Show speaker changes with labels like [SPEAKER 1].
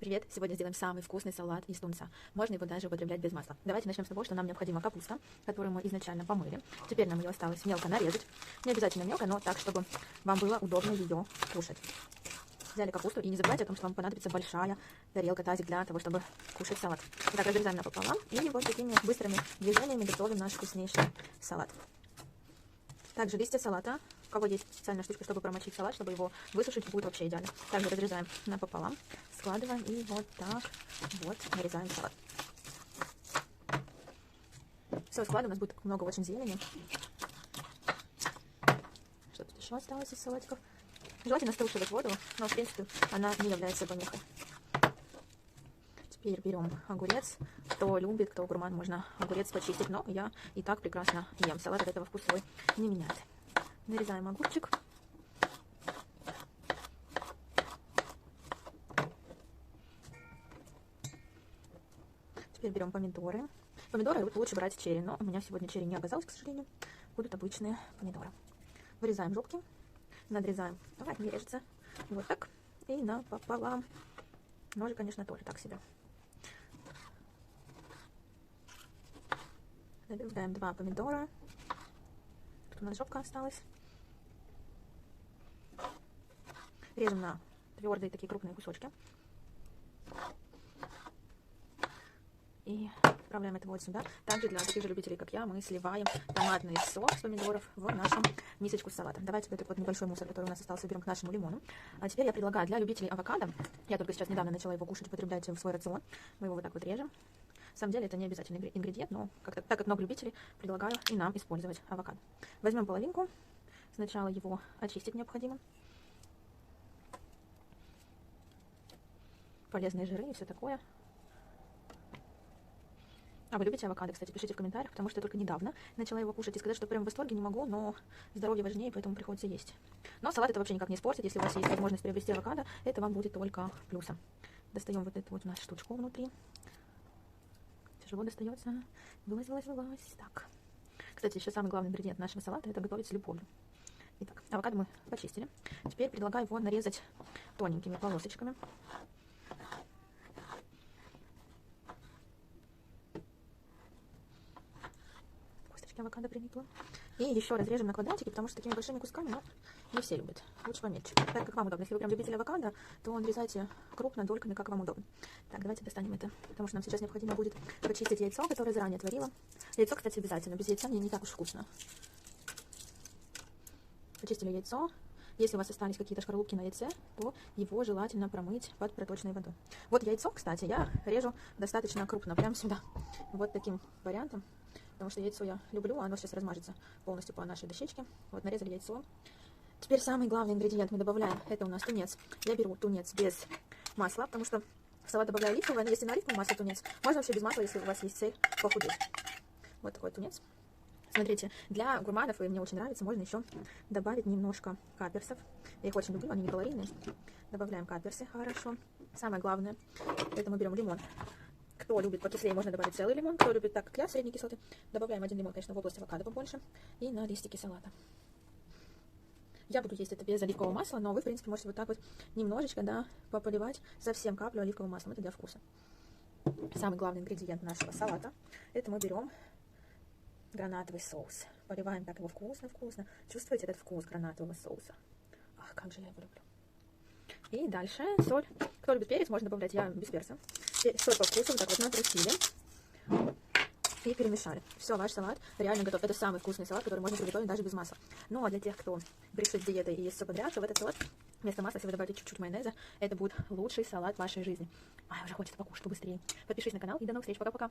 [SPEAKER 1] Привет! Сегодня сделаем самый вкусный салат из тунца. Можно его даже употреблять без масла. Давайте начнем с того, что нам необходима капуста, которую мы изначально помыли. Теперь нам ее осталось мелко нарезать. Не обязательно мелко, но так, чтобы вам было удобно ее кушать. Взяли капусту, и не забывайте о том, что вам понадобится большая тарелка, тазик для того, чтобы кушать салат. Итак, разрезаем напополам и вот такими быстрыми движениями готовим наш вкуснейший салат. Также листья салата. У кого есть специальная штучка, чтобы промочить салат, чтобы его высушить, будет вообще идеально. Также разрезаем напополам, складываем и вот так вот нарезаем салат. Все, складываем, у нас будет много очень зелени. Что тут еще осталось из салатиков? Желательно струшивать воду, но в принципе она не является помехой. Теперь берем огурец. Кто любит, кто гурман, можно огурец почистить, но я и так прекрасно ем. Салат от этого вкус свой не меняет. Нарезаем огурчик. Теперь берем помидоры. Помидоры лучше брать черри, но у меня сегодня черри не оказалось, к сожалению. Будут обычные помидоры. Вырезаем зубки, надрезаем. Не режется. Вот так. И напополам. Ножик, конечно, тоже так себе. Добавляем 2 помидора. Тут у нас жопка осталась. Режем на твердые такие крупные кусочки. И отправляем это вот сюда. Также для таких же любителей, как я, мы сливаем томатный сок с помидоров в нашу мисочку с салатом. Давайте этот вот небольшой мусор, который у нас остался, уберем к нашему лимону. А теперь я предлагаю для любителей авокадо, я только сейчас недавно начала его кушать, употреблять в свой рацион. Мы его вот так вот режем. На самом деле это не обязательный ингредиент, но так как много любителей, предлагаю и нам использовать авокадо. Возьмем половинку. Сначала его очистить необходимо. Полезные жиры и все такое. А вы любите авокадо, кстати, пишите в комментариях, потому что я только недавно начала его кушать. И сказать, что прям в восторге не могу, но здоровье важнее, поэтому приходится есть. Но салат это вообще никак не испортит. Если у вас есть возможность приобрести авокадо, это вам будет только плюсом. Достаем вот эту вот у нас штучку внутри. Тяжело достается. Вылазь. Так. Кстати, еще самый главный ингредиент нашего салата — это готовить с любовью. Итак, авокадо мы почистили. Теперь предлагаю его нарезать тоненькими полосочками. Авокадо приникла. И еще разрежем на квадратики, потому что такими большими кусками, но не все любят. Лучше помельче. Так как вам удобно. Если вы прям любитель авокадо, то нарезайте крупно, дольками, как вам удобно. Так, давайте достанем это, потому что нам сейчас необходимо будет почистить яйцо, которое заранее отварила. Яйцо, кстати, обязательно. Без яйца мне не так уж вкусно. Почистили яйцо. Если у вас остались какие-то шкарлупки на яйце, то его желательно промыть под проточной водой. Вот яйцо, кстати, я режу достаточно крупно, прямо сюда. Вот таким вариантом. Потому что яйцо я люблю, оно сейчас размажется полностью по нашей дощечке. Вот нарезали яйцо. Теперь самый главный ингредиент мы добавляем. Это у нас тунец. Я беру тунец без масла, потому что в салат добавляю оливковое, но если на оливковое масло тунец, можно вообще без масла, если у вас есть цель похудеть. Вот такой тунец. Смотрите, для гурманов, и мне очень нравится, можно еще добавить немножко каперсов. Я их очень люблю, они не калорийные. Добавляем каперсы, хорошо. Самое главное, это мы берем лимон. Кто любит покислее, можно добавить целый лимон. Кто любит так, как я, средней кислоты, добавляем 1 лимон, конечно, в область авокадо побольше. И на листики салата. Я буду есть это без оливкового масла, но вы, в принципе, можете вот так вот немножечко, да, пополивать совсем каплю оливкового масла. Это для вкуса. Самый главный ингредиент нашего салата, это мы берем гранатовый соус. Поливаем так его вкусно-вкусно. Чувствуете этот вкус гранатового соуса? Ах, как же я его люблю. И дальше соль. Кто любит перец, можно добавлять, я без перца. Соль по вкусу, вот так вот натрусили. И перемешали. Все, ваш салат реально готов. Это самый вкусный салат, который можно приготовить даже без масла. Ну, а для тех, кто решит диетой и ест все подряд, то в этот салат вместо масла, если вы добавите чуть-чуть майонеза, это будет лучший салат вашей жизни. Ай, уже хочется покушать побыстрее. Подпишись на канал и до новых встреч. Пока-пока.